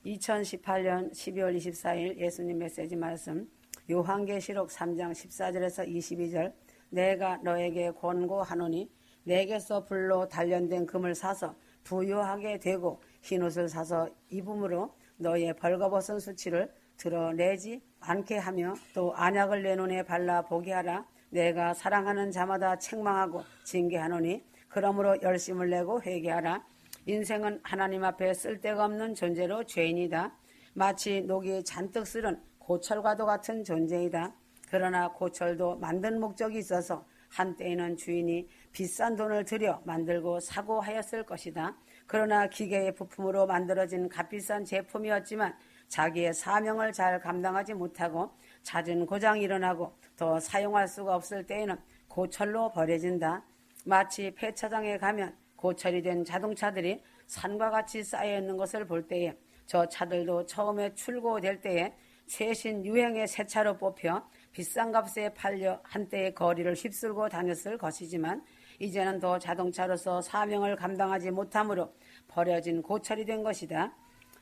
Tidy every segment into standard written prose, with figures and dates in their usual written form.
2018년 12월 24일 예수님 메시지 말씀 요한계시록 3장 14절에서 22절 내가 너에게 권고하노니 내게서 불로 단련된 금을 사서 부유하게 되고 흰옷을 사서 입음으로 너의 벌거벗은 수치를 드러내지 않게 하며 또 안약을 내 눈에 발라 보게 하라. 내가 사랑하는 자마다 책망하고 징계하노니 그러므로 열심을 내고 회개하라. 인생은 하나님 앞에 쓸데가 없는 존재로 죄인이다. 마치 녹이 잔뜩 쓸은 고철과도 같은 존재이다. 그러나 고철도 만든 목적이 있어서 한때에는 주인이 비싼 돈을 들여 만들고 사고 하였을 것이다. 그러나 기계의 부품으로 만들어진 값비싼 제품이었지만 자기의 사명을 잘 감당하지 못하고 잦은 고장이 일어나고 더 사용할 수가 없을 때에는 고철로 버려진다. 마치 폐차장에 가면 고철이 된 자동차들이 산과 같이 쌓여있는 것을 볼 때에 저 차들도 처음에 출고될 때에 최신 유행의 새 차로 뽑혀 비싼 값에 팔려 한때의 거리를 휩쓸고 다녔을 것이지만 이제는 더 자동차로서 사명을 감당하지 못함으로 버려진 고철이 된 것이다.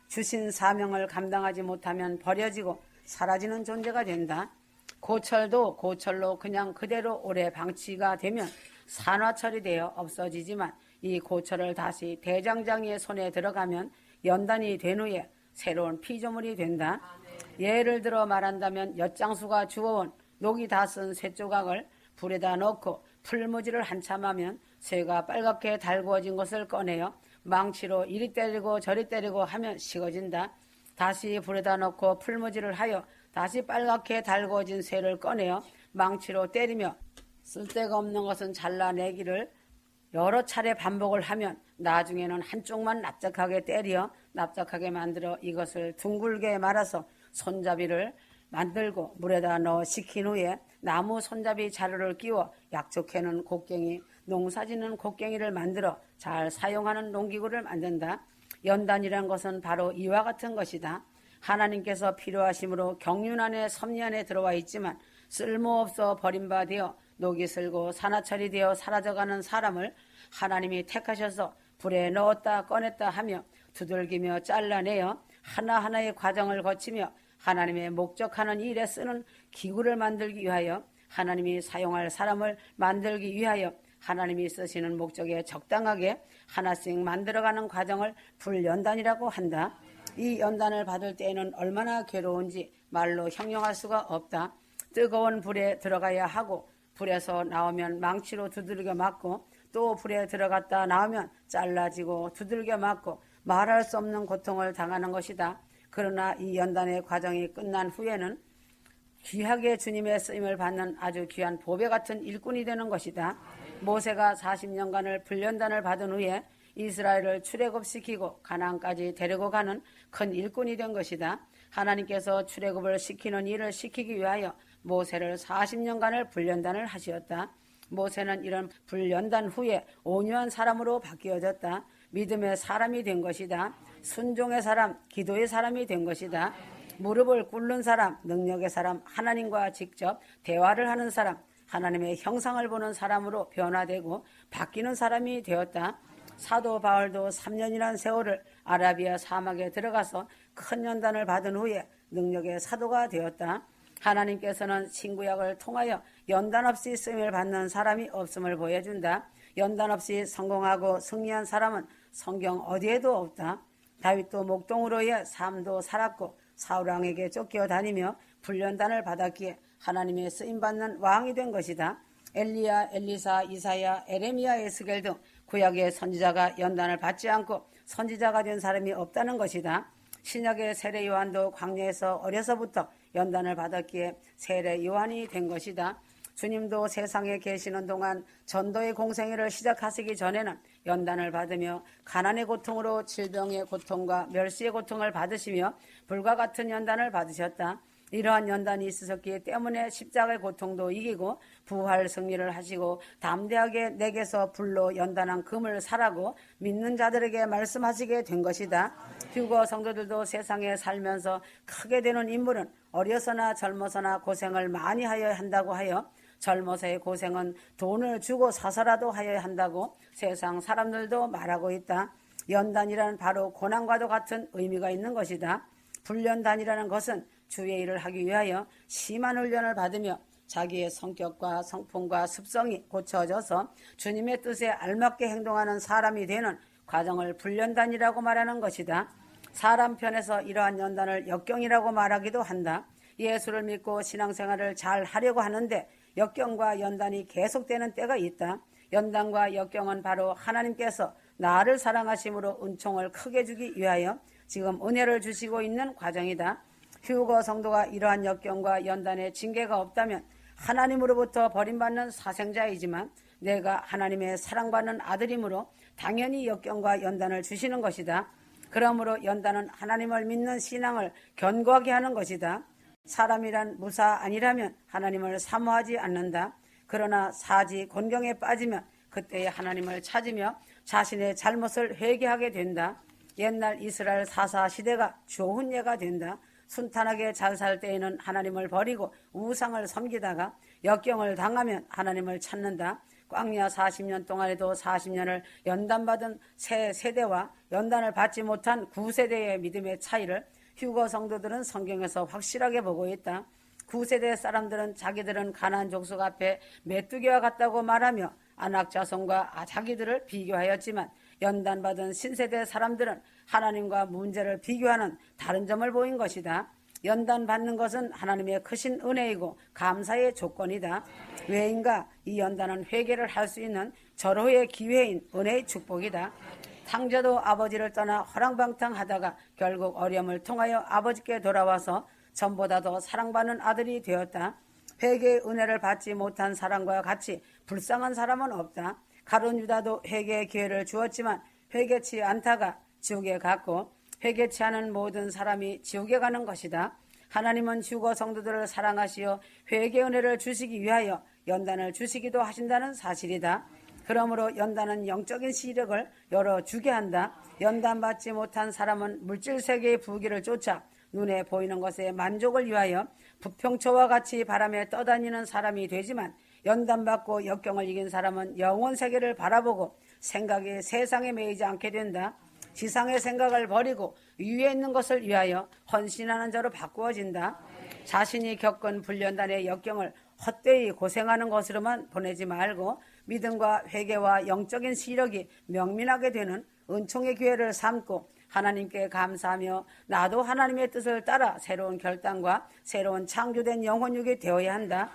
주신 사명을 감당하지 못하면 버려지고 사라지는 존재가 된다. 고철도 고철로 그냥 그대로 오래 방치가 되면 산화철이 되어 없어지지만 이 고철을 다시 대장장이의 손에 들어가면 연단이 된 후에 새로운 피조물이 된다. 예를 들어 말한다면 엿장수가 주워온 녹이 다 쓴 쇠조각을 불에다 넣고 풀무지를 한참 하면 쇠가 빨갛게 달구어진 것을 꺼내어 망치로 이리 때리고 저리 때리고 하면 식어진다. 다시 불에다 넣고 풀무지를 하여 다시 빨갛게 달구어진 쇠를 꺼내어 망치로 때리며 쓸데가 없는 것은 잘라내기를 여러 차례 반복을 하면 나중에는 한쪽만 납작하게 때려 납작하게 만들어 이것을 둥글게 말아서 손잡이를 만들고 물에다 넣어 식힌 후에 나무 손잡이 자루를 끼워 약촉해는 곡괭이, 농사짓는 곡괭이를 만들어 잘 사용하는 농기구를 만든다. 연단이란 것은 바로 이와 같은 것이다. 하나님께서 필요하심으로 경륜 안에 섭리 안에 들어와 있지만 쓸모없어 버림받아 녹이 슬고 산화철이 되어 사라져가는 사람을 하나님이 택하셔서 불에 넣었다 꺼냈다 하며 두들기며 잘라내어 하나하나의 과정을 거치며 하나님의 목적하는 일에 쓰는 기구를 만들기 위하여 하나님이 사용할 사람을 만들기 위하여 하나님이 쓰시는 목적에 적당하게 하나씩 만들어가는 과정을 불연단이라고 한다. 이 연단을 받을 때에는 얼마나 괴로운지 말로 형용할 수가 없다. 뜨거운 불에 들어가야 하고 불에서 나오면 망치로 두들겨 맞고 또 불에 들어갔다 나오면 잘라지고 두들겨 맞고 말할 수 없는 고통을 당하는 것이다. 그러나 이 연단의 과정이 끝난 후에는 귀하게 주님의 쓰임을 받는 아주 귀한 보배 같은 일꾼이 되는 것이다. 모세가 40년간을 불연단을 받은 후에 이스라엘을 출애굽시키고 가나안까지 데리고 가는 큰 일꾼이 된 것이다. 하나님께서 출애굽을 시키는 일을 시키기 위하여 모세를 40년간을 불연단을 하시었다. 모세는 이런 불연단 후에 온유한 사람으로 바뀌어졌다. 믿음의 사람이 된 것이다. 순종의 사람, 기도의 사람이 된 것이다. 무릎을 꿇는 사람, 능력의 사람, 하나님과 직접 대화를 하는 사람, 하나님의 형상을 보는 사람으로 변화되고 바뀌는 사람이 되었다. 사도 바울도 3년이라는 세월을 아라비아 사막에 들어가서 큰 연단을 받은 후에 능력의 사도가 되었다. 하나님께서는 신구약을 통하여 연단 없이 쓰임을 받는 사람이 없음을 보여준다. 연단 없이 성공하고 승리한 사람은 성경 어디에도 없다. 다윗도 목동으로의 삶도 살았고 사울왕에게 쫓겨다니며 불연단을 받았기에 하나님의 쓰임받는 왕이 된 것이다. 엘리야, 엘리사, 이사야, 에레미야, 에스겔 등 구약의 선지자가 연단을 받지 않고 선지자가 된 사람이 없다는 것이다. 신약의 세례 요한도 광야에서 어려서부터 연단을 받았기에 세례 요한이 된 것이다. 주님도 세상에 계시는 동안 전도의 공생애를 시작하시기 전에는 연단을 받으며 가난의 고통으로 질병의 고통과 멸시의 고통을 받으시며 불과 같은 연단을 받으셨다. 이러한 연단이 있으셨기 때문에 십자가의 고통도 이기고 부활 승리를 하시고 담대하게 내게서 불로 연단한 금을 사라고 믿는 자들에게 말씀하시게 된 것이다. 휴거 성도들도 세상에 살면서 크게 되는 인물은 어려서나 젊어서나 고생을 많이 하여야 한다고 하여 젊어서의 고생은 돈을 주고 사서라도 하여야 한다고 세상 사람들도 말하고 있다. 연단이란 바로 고난과도 같은 의미가 있는 것이다. 훈련단이라는 것은 주의 일을 하기 위하여 심한 훈련을 받으며 자기의 성격과 성품과 습성이 고쳐져서 주님의 뜻에 알맞게 행동하는 사람이 되는 과정을 훈련단이라고 말하는 것이다. 사람 편에서 이러한 연단을 역경이라고 말하기도 한다. 예수를 믿고 신앙생활을 잘 하려고 하는데 역경과 연단이 계속되는 때가 있다. 연단과 역경은 바로 하나님께서 나를 사랑하심으로 은총을 크게 주기 위하여 지금 은혜를 주시고 있는 과정이다. 휴거 성도가 이러한 역경과 연단에 징계가 없다면 하나님으로부터 버림받는 사생자이지만 내가 하나님의 사랑받는 아들이므로 당연히 역경과 연단을 주시는 것이다. 그러므로 연단은 하나님을 믿는 신앙을 견고하게 하는 것이다. 사람이란 무사 아니라면 하나님을 사모하지 않는다. 그러나 사지 곤경에 빠지면 그때에 하나님을 찾으며 자신의 잘못을 회개하게 된다. 옛날 이스라엘 사사 시대가 좋은 예가 된다. 순탄하게 잘 살 때에는 하나님을 버리고 우상을 섬기다가 역경을 당하면 하나님을 찾는다. 광야 40년 동안에도 40년을 연단받은 새 세대와 연단을 받지 못한 9세대의 믿음의 차이를 휴거 성도들은 성경에서 확실하게 보고 있다. 9세대 사람들은 자기들은 가나안 족속 앞에 메뚜기와 같다고 말하며 아낙 자손과 자기들을 비교하였지만 연단받은 신세대 사람들은 하나님과 문제를 비교하는 다른 점을 보인 것이다. 연단받는 것은 하나님의 크신 은혜이고 감사의 조건이다. 왜인가? 이 연단은 회개를 할 수 있는 절호의 기회인 은혜의 축복이다. 탕자도 아버지를 떠나 허랑방탕하다가 결국 어려움을 통하여 아버지께 돌아와서 전보다 더 사랑받는 아들이 되었다. 회개의 은혜를 받지 못한 사람과 같이 불쌍한 사람은 없다. 가룟 유다도 회개의 기회를 주었지만 회개치 않다가 지옥에 갔고 회개치 않은 모든 사람이 지옥에 가는 것이다. 하나님은 휴거 성도들을 사랑하시어 회개의 은혜를 주시기 위하여 연단을 주시기도 하신다는 사실이다. 그러므로 연단은 영적인 시력을 열어주게 한다. 연단받지 못한 사람은 물질세계의 부귀를 쫓아 눈에 보이는 것에 만족을 위하여 부평초와 같이 바람에 떠다니는 사람이 되지만 연단받고 역경을 이긴 사람은 영원 세계를 바라보고 생각이 세상에 매이지 않게 된다. 지상의 생각을 버리고 위에 있는 것을 위하여 헌신하는 자로 바꾸어진다. 자신이 겪은 불련단의 역경을 헛되이 고생하는 것으로만 보내지 말고 믿음과 회개와 영적인 시력이 명민하게 되는 은총의 기회를 삼고 하나님께 감사하며 나도 하나님의 뜻을 따라 새로운 결단과 새로운 창조된 영혼육이 되어야 한다.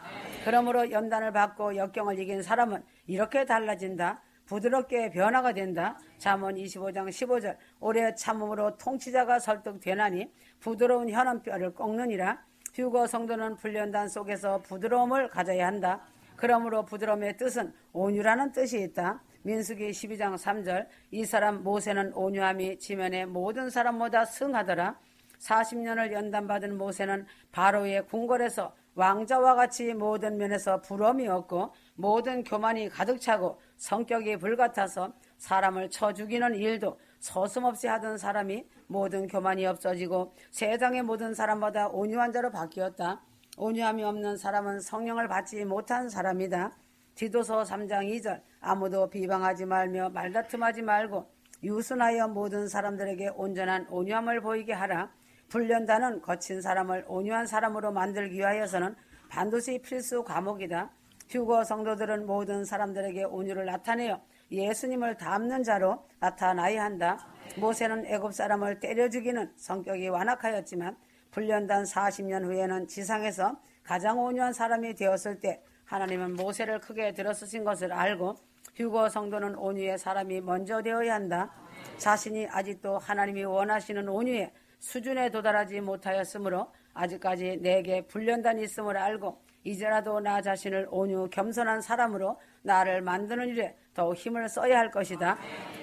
그러므로 연단을 받고 역경을 이긴 사람은 이렇게 달라진다. 부드럽게 변화가 된다. 잠언 25장 15절 오래 참음으로 통치자가 설득되나니 부드러운 혀는 뼈를 꺾느니라. 휴거 성도는 불련단 속에서 부드러움을 가져야 한다. 그러므로 부드러움의 뜻은 온유라는 뜻이 있다. 민수기 12장 3절 이 사람 모세는 온유함이 지면의 모든 사람보다 승하더라. 40년을 연단받은 모세는 바로의 궁궐에서 왕자와 같이 모든 면에서 부러움이 없고 모든 교만이 가득 차고 성격이 불같아서 사람을 쳐 죽이는 일도 서슴없이 하던 사람이 모든 교만이 없어지고 세상의 모든 사람보다 온유한 자로 바뀌었다. 온유함이 없는 사람은 성령을 받지 못한 사람이다. 디도서 3장 2절 아무도 비방하지 말며 말다툼하지 말고 유순하여 모든 사람들에게 온전한 온유함을 보이게 하라. 불련단은 거친 사람을 온유한 사람으로 만들기 위하여서는 반드시 필수 과목이다. 휴거 성도들은 모든 사람들에게 온유를 나타내어 예수님을 닮는 자로 나타나야 한다. 모세는 애굽 사람을 때려 죽이는 성격이 완악하였지만 불련단 40년 후에는 지상에서 가장 온유한 사람이 되었을 때 하나님은 모세를 크게 들어쓰신 것을 알고 휴거 성도는 온유의 사람이 먼저 되어야 한다. 자신이 아직도 하나님이 원하시는 온유의 수준에 도달하지 못하였으므로 아직까지 내게 불련단이 있음을 알고 이제라도 나 자신을 온유 겸손한 사람으로 나를 만드는 일에 더욱 힘을 써야 할 것이다.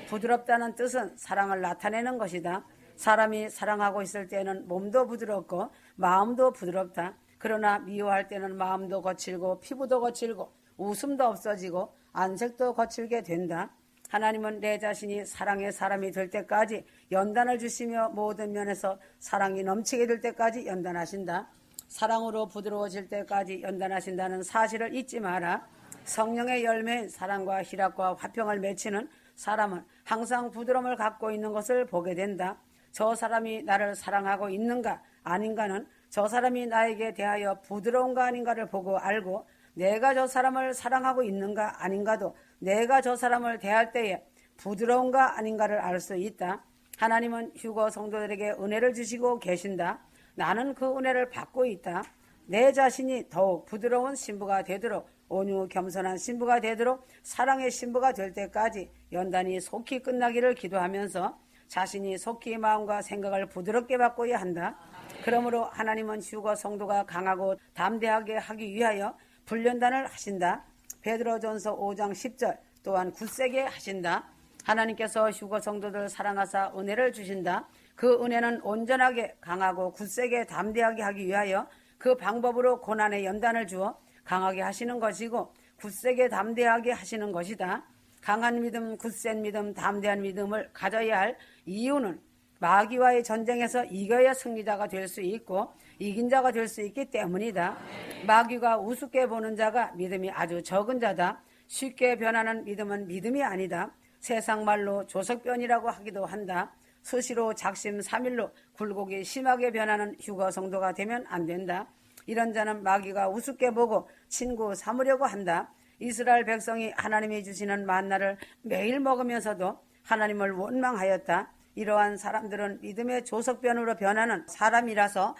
부드럽다는 뜻은 사랑을 나타내는 것이다. 사람이 사랑하고 있을 때는 몸도 부드럽고 마음도 부드럽다. 그러나 미워할 때는 마음도 거칠고 피부도 거칠고 웃음도 없어지고 안색도 거칠게 된다. 하나님은 내 자신이 사랑의 사람이 될 때까지 연단을 주시며 모든 면에서 사랑이 넘치게 될 때까지 연단하신다. 사랑으로 부드러워질 때까지 연단하신다는 사실을 잊지 마라. 성령의 열매인 사랑과 희락과 화평을 맺히는 사람은 항상 부드러움을 갖고 있는 것을 보게 된다. 저 사람이 나를 사랑하고 있는가 아닌가는 저 사람이 나에게 대하여 부드러운가 아닌가를 보고 알고, 내가 저 사람을 사랑하고 있는가 아닌가도 내가 저 사람을 대할 때에 부드러운가 아닌가를 알 수 있다. 하나님은 휴거 성도들에게 은혜를 주시고 계신다. 나는 그 은혜를 받고 있다. 내 자신이 더욱 부드러운 신부가 되도록, 온유 겸손한 신부가 되도록, 사랑의 신부가 될 때까지 연단이 속히 끝나기를 기도하면서 자신이 속히 마음과 생각을 부드럽게 바꿔야 한다. 그러므로 하나님은 휴거 성도가 강하고 담대하게 하기 위하여 불련단을 하신다. 베드로전서 5장 10절 또한 굳세게 하신다. 하나님께서 휴거 성도들 사랑하사 은혜를 주신다. 그 은혜는 온전하게 강하고 굳세게 담대하게 하기 위하여 그 방법으로 고난의 연단을 주어 강하게 하시는 것이고 굳세게 담대하게 하시는 것이다. 강한 믿음, 굳센 믿음, 담대한 믿음을 가져야 할 이유는 마귀와의 전쟁에서 이겨야 승리자가 될 수 있고 이긴 자가 될 수 있기 때문이다. 마귀가 우습게 보는 자가 믿음이 아주 적은 자다. 쉽게 변하는 믿음은 믿음이 아니다. 세상 말로 조석변이라고 하기도 한다. 수시로 작심삼일로 굴곡이 심하게 변하는 휴거 성도가 되면 안 된다. 이런 자는 마귀가 우습게 보고 친구 삼으려고 한다. 이스라엘 백성이 하나님이 주시는 만나를 매일 먹으면서도 하나님을 원망하였다. 이러한 사람들은 믿음의 조석변으로 변하는 사람이라서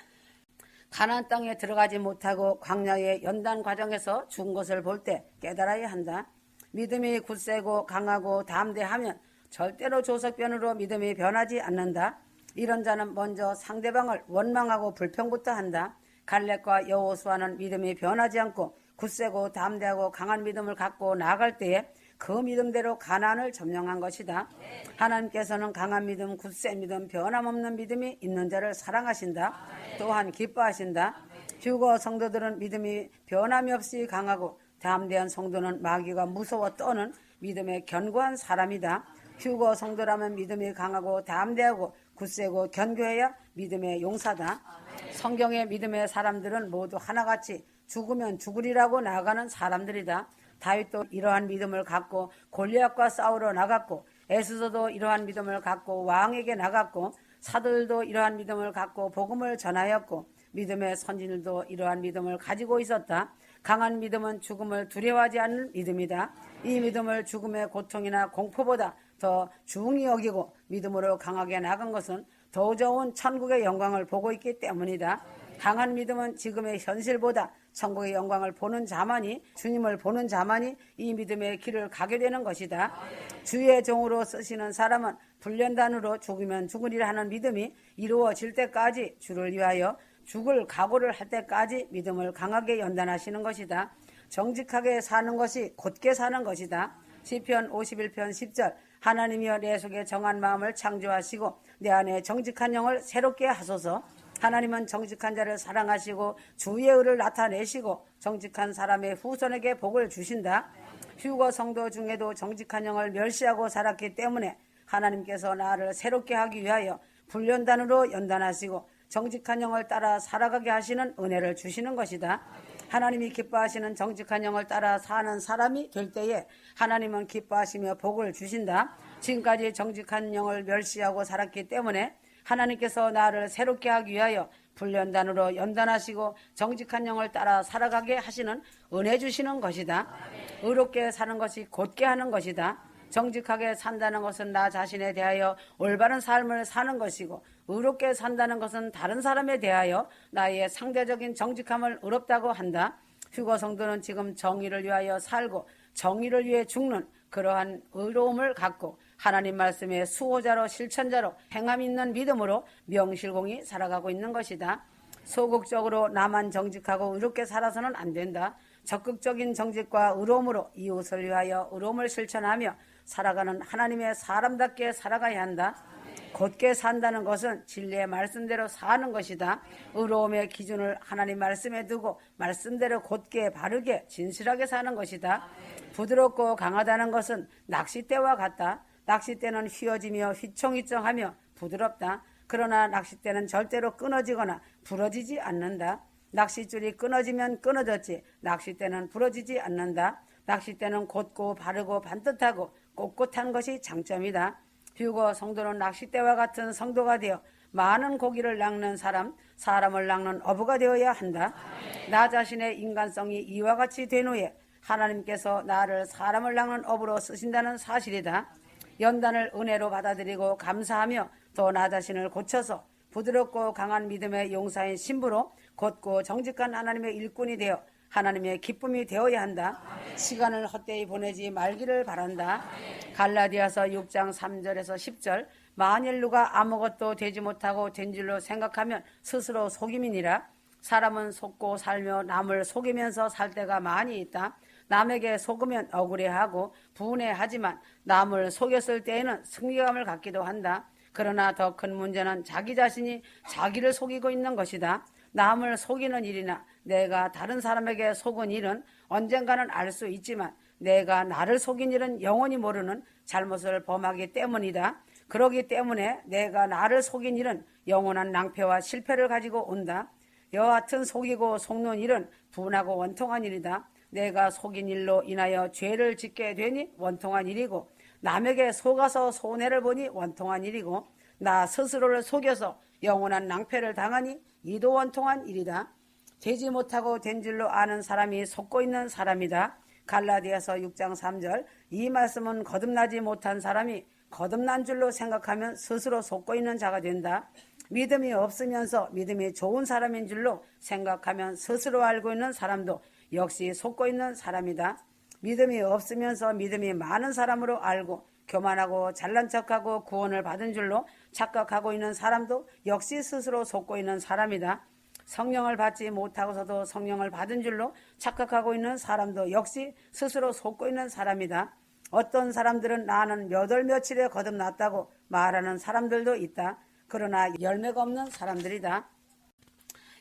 가나안 땅에 들어가지 못하고 광야의 연단 과정에서 죽은 것을 볼 때 깨달아야 한다. 믿음이 굳세고 강하고 담대하면 절대로 조석변으로 믿음이 변하지 않는다. 이런 자는 먼저 상대방을 원망하고 불평부터 한다. 갈렙과 여호수아는 믿음이 변하지 않고 굳세고 담대하고 강한 믿음을 갖고 나아갈 때에 그 믿음대로 가나안을 점령한 것이다. 하나님께서는 강한 믿음, 굳센 믿음, 변함없는 믿음이 있는 자를 사랑하신다. 또한 기뻐하신다. 휴거 성도들은 믿음이 변함이 없이 강하고 담대한 성도는 마귀가 무서워 떠는 믿음의 견고한 사람이다. 휴거 성도라면 믿음이 강하고 담대하고 굳세고 견고해야 믿음의 용사다. 성경의 믿음의 사람들은 모두 하나같이 죽으면 죽으리라고 나아가는 사람들이다. 다윗도 이러한 믿음을 갖고 골리앗과 싸우러 나갔고, 에스더도 이러한 믿음을 갖고 왕에게 나갔고, 사도들도 이러한 믿음을 갖고 복음을 전하였고, 믿음의 선진들도 이러한 믿음을 가지고 있었다. 강한 믿음은 죽음을 두려워하지 않는 믿음이다. 이 믿음을 죽음의 고통이나 공포보다 더 중히 여기고 믿음으로 강하게 나간 것은 더 좋은 천국의 영광을 보고 있기 때문이다. 강한 믿음은 지금의 현실보다 천국의 영광을 보는 자만이, 주님을 보는 자만이 이 믿음의 길을 가게 되는 것이다. 주의 종으로 쓰시는 사람은 불련단으로 죽으면 죽으리라 하는 믿음이 이루어질 때까지 주를 위하여 죽을 각오를 할 때까지 믿음을 강하게 연단하시는 것이다. 정직하게 사는 것이 곧게 사는 것이다. 시편 51편 10절 하나님이여 내 속에 정한 마음을 창조하시고 내 안에 정직한 영을 새롭게 하소서. 하나님은 정직한 자를 사랑하시고 주의 의를 나타내시고 정직한 사람의 후손에게 복을 주신다. 휴거 성도 중에도 정직한 영을 멸시하고 살았기 때문에 하나님께서 나를 새롭게 하기 위하여 불련단으로 연단하시고 정직한 영을 따라 살아가게 하시는 은혜를 주시는 것이다. 하나님이 기뻐하시는 정직한 영을 따라 사는 사람이 될 때에 하나님은 기뻐하시며 복을 주신다. 지금까지 정직한 영을 멸시하고 살았기 때문에 하나님께서 나를 새롭게 하기 위하여 불련단으로 연단하시고 정직한 영을 따라 살아가게 하시는 은혜 주시는 것이다. 의롭게 사는 것이 곧게 하는 것이다. 정직하게 산다는 것은 나 자신에 대하여 올바른 삶을 사는 것이고, 의롭게 산다는 것은 다른 사람에 대하여 나의 상대적인 정직함을 의롭다고 한다. 휴거 성도는 지금 정의를 위하여 살고 정의를 위해 죽는 그러한 의로움을 갖고 하나님 말씀의 수호자로 실천자로 행함 있는 믿음으로 명실공히 살아가고 있는 것이다. 소극적으로 나만 정직하고 의롭게 살아서는 안 된다. 적극적인 정직과 의로움으로 이웃을 위하여 의로움을 실천하며 살아가는 하나님의 사람답게 살아가야 한다. 곧게 산다는 것은 진리의 말씀대로 사는 것이다. 의로움의 기준을 하나님 말씀에 두고 말씀대로 곧게 바르게 진실하게 사는 것이다. 부드럽고 강하다는 것은 낚싯대와 같다. 낚싯대는 휘어지며 휘청휘청하며 부드럽다. 그러나 낚싯대는 절대로 끊어지거나 부러지지 않는다. 낚싯줄이 끊어지면 끊어졌지 낚싯대는 부러지지 않는다. 낚싯대는 곧고 바르고 반듯하고 꼿꼿한 것이 장점이다. 휴거 성도는 낚싯대와 같은 성도가 되어 많은 고기를 낚는 사람을 낚는 어부가 되어야 한다. 나 자신의 인간성이 이와 같이 된 후에 하나님께서 나를 사람을 낚는 어부로 쓰신다는 사실이다. 연단을 은혜로 받아들이고 감사하며 또 나 자신을 고쳐서 부드럽고 강한 믿음의 용사인 신부로 곧고 정직한 하나님의 일꾼이 되어 하나님의 기쁨이 되어야 한다. 시간을 헛되이 보내지 말기를 바란다. 갈라디아서 6장 3절에서 10절 만일 누가 아무것도 되지 못하고 된 줄로 생각하면 스스로 속임이니라. 사람은 속고 살며 남을 속이면서 살 때가 많이 있다. 남에게 속으면 억울해하고 분해하지만 남을 속였을 때에는 승리감을 갖기도 한다. 그러나 더 큰 문제는 자기 자신이 자기를 속이고 있는 것이다. 남을 속이는 일이나 내가 다른 사람에게 속은 일은 언젠가는 알 수 있지만 내가 나를 속인 일은 영원히 모르는 잘못을 범하기 때문이다. 그러기 때문에 내가 나를 속인 일은 영원한 낭패와 실패를 가지고 온다. 여하튼 속이고 속는 일은 분하고 원통한 일이다. 내가 속인 일로 인하여 죄를 짓게 되니 원통한 일이고 남에게 속아서 손해를 보니 원통한 일이고 나 스스로를 속여서 영원한 낭패를 당하니 이도 원통한 일이다. 되지 못하고 된 줄로 아는 사람이 속고 있는 사람이다. 갈라디아서 6장 3절 이 말씀은 거듭나지 못한 사람이 거듭난 줄로 생각하면 스스로 속고 있는 자가 된다. 믿음이 없으면서 믿음이 좋은 사람인 줄로 생각하면 스스로 알고 있는 사람도 역시 속고 있는 사람이다. 믿음이 없으면서 믿음이 많은 사람으로 알고 교만하고 잘난 척하고 구원을 받은 줄로 착각하고 있는 사람도 역시 스스로 속고 있는 사람이다. 성령을 받지 못하고서도 성령을 받은 줄로 착각하고 있는 사람도 역시 스스로 속고 있는 사람이다. 어떤 사람들은 나는 몇 월 며칠에 거듭났다고 말하는 사람들도 있다. 그러나 열매가 없는 사람들이다.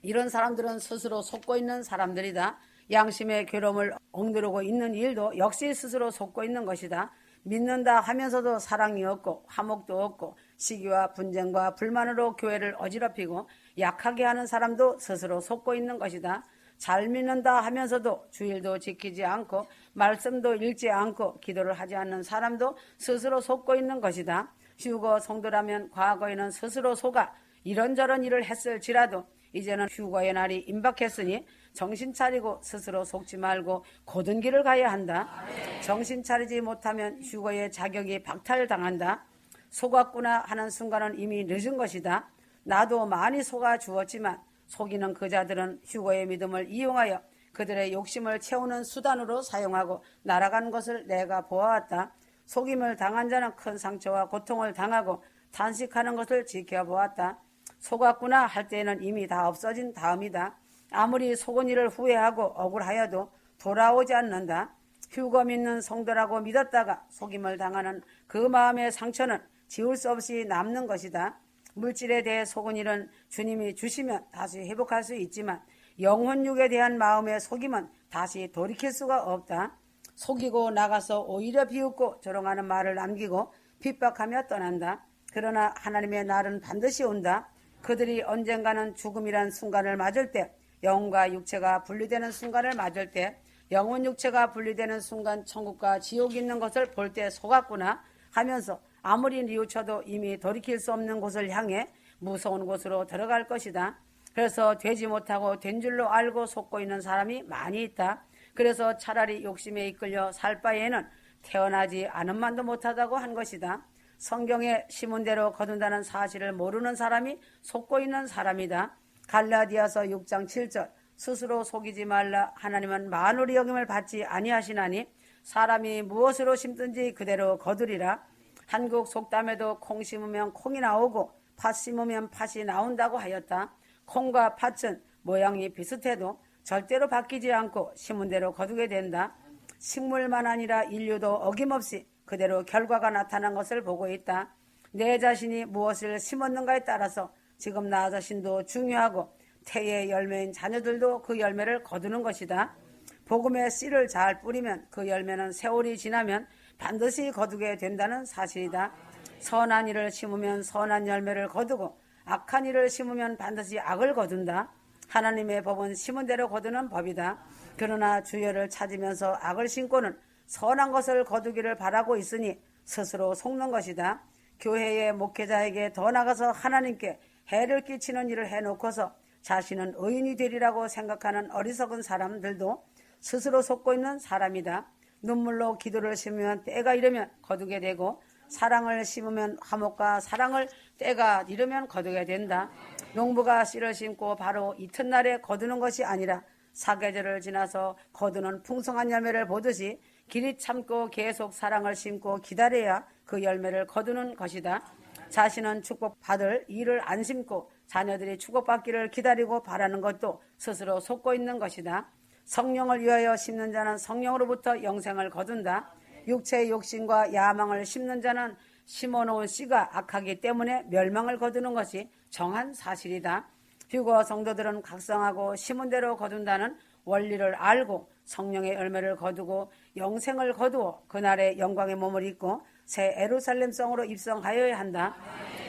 이런 사람들은 스스로 속고 있는 사람들이다. 양심의 괴로움을 억누르고 있는 일도 역시 스스로 속고 있는 것이다. 믿는다 하면서도 사랑이 없고 화목도 없고 시기와 분쟁과 불만으로 교회를 어지럽히고 약하게 하는 사람도 스스로 속고 있는 것이다. 잘 믿는다 하면서도 주일도 지키지 않고 말씀도 읽지 않고 기도를 하지 않는 사람도 스스로 속고 있는 것이다. 휴거 성도라면 과거에는 스스로 속아 이런저런 일을 했을지라도 이제는 휴거의 날이 임박했으니 정신 차리고 스스로 속지 말고 고든 길을 가야 한다. 정신 차리지 못하면 휴거의 자격이 박탈당한다. 속았구나 하는 순간은 이미 늦은 것이다. 나도 많이 속아 주었지만 속이는 그 자들은 휴거의 믿음을 이용하여 그들의 욕심을 채우는 수단으로 사용하고 날아간 것을 내가 보아왔다. 속임을 당한 자는 큰 상처와 고통을 당하고 탄식하는 것을 지켜보았다. 속았구나 할 때에는 이미 다 없어진 다음이다. 아무리 속은 일을 후회하고 억울하여도 돌아오지 않는다. 휴거 믿는 성도라고 믿었다가 속임을 당하는 그 마음의 상처는 지울 수 없이 남는 것이다. 물질에 대해 속은 일은 주님이 주시면 다시 회복할 수 있지만 영혼육에 대한 마음의 속임은 다시 돌이킬 수가 없다. 속이고 나가서 오히려 비웃고 조롱하는 말을 남기고 핍박하며 떠난다. 그러나 하나님의 날은 반드시 온다. 그들이 언젠가는 죽음이란 순간을 맞을 때, 영과 육체가 분리되는 순간을 맞을 때, 영혼 육체가 분리되는 순간 천국과 지옥이 있는 것을 볼 때 속았구나 하면서 아무리 뉘우쳐도 이미 돌이킬 수 없는 곳을 향해 무서운 곳으로 들어갈 것이다. 그래서 되지 못하고 된 줄로 알고 속고 있는 사람이 많이 있다. 그래서 차라리 욕심에 이끌려 살 바에는 태어나지 않은 만도 못하다고 한 것이다. 성경에 심은 대로 거둔다는 사실을 모르는 사람이 속고 있는 사람이다. 갈라디아서 6장 7절 스스로 속이지 말라. 하나님은 만울의 여김을 받지 아니하시나니 사람이 무엇으로 심든지 그대로 거두리라. 한국 속담에도 콩 심으면 콩이 나오고 팥 심으면 팥이 나온다고 하였다. 콩과 팥은 모양이 비슷해도 절대로 바뀌지 않고 심은 대로 거두게 된다. 식물만 아니라 인류도 어김없이 그대로 결과가 나타난 것을 보고 있다. 내 자신이 무엇을 심었는가에 따라서 지금 나 자신도 중요하고 태의 열매인 자녀들도 그 열매를 거두는 것이다. 복음의 씨를 잘 뿌리면 그 열매는 세월이 지나면 반드시 거두게 된다는 사실이다. 선한 일을 심으면 선한 열매를 거두고 악한 일을 심으면 반드시 악을 거둔다. 하나님의 법은 심은 대로 거두는 법이다. 그러나 주여를 찾으면서 악을 심고는 선한 것을 거두기를 바라고 있으니 스스로 속는 것이다. 교회의 목회자에게 더 나가서 하나님께 해를 끼치는 일을 해놓고서 자신은 의인이 되리라고 생각하는 어리석은 사람들도 스스로 속고 있는 사람이다. 눈물로 기도를 심으면 때가 이르면 거두게 되고 사랑을 심으면 화목과 사랑을 때가 이르면 거두게 된다. 농부가 씨를 심고 바로 이튿날에 거두는 것이 아니라 사계절을 지나서 거두는 풍성한 열매를 보듯이 길이 참고 계속 사랑을 심고 기다려야 그 열매를 거두는 것이다. 자신은 축복받을 일을 안 심고 자녀들이 축복받기를 기다리고 바라는 것도 스스로 속고 있는 것이다. 성령을 위하여 심는 자는 성령으로부터 영생을 거둔다. 육체의 욕심과 야망을 심는 자는 심어놓은 씨가 악하기 때문에 멸망을 거두는 것이 정한 사실이다. 휴거 성도들은 각성하고 심은 대로 거둔다는 원리를 알고 성령의 열매를 거두고 영생을 거두어 그날의 영광의 몸을 입고 새 예루살렘 성으로 입성하여야 한다.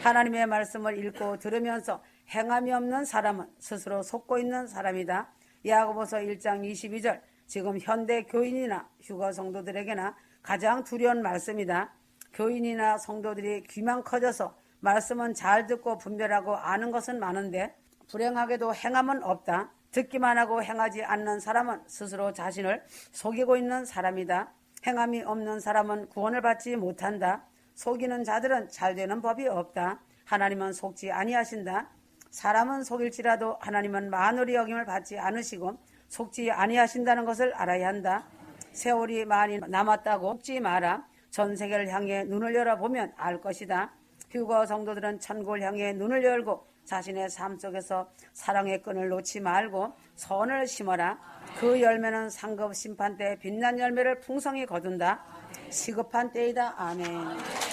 하나님의 말씀을 읽고 들으면서 행함이 없는 사람은 스스로 속고 있는 사람이다. 야고보서 1장 22절 지금 현대 교인이나 휴거 성도들에게나 가장 두려운 말씀이다. 교인이나 성도들이 귀만 커져서 말씀은 잘 듣고 분별하고 아는 것은 많은데 불행하게도 행함은 없다. 듣기만 하고 행하지 않는 사람은 스스로 자신을 속이고 있는 사람이다. 행함이 없는 사람은 구원을 받지 못한다. 속이는 자들은 잘 되는 법이 없다. 하나님은 속지 아니하신다. 사람은 속일지라도 하나님은 만홀히 여김을 받지 않으시고 속지 아니하신다는 것을 알아야 한다. 세월이 많이 남았다고 속지 마라. 전 세계를 향해 눈을 열어보면 알 것이다. 휴거 성도들은 천국을 향해 눈을 열고 자신의 삶 속에서 사랑의 끈을 놓지 말고 선을 심어라. 그 열매는 상급 심판 때 빛난 열매를 풍성히 거둔다. 시급한 때이다. 아멘.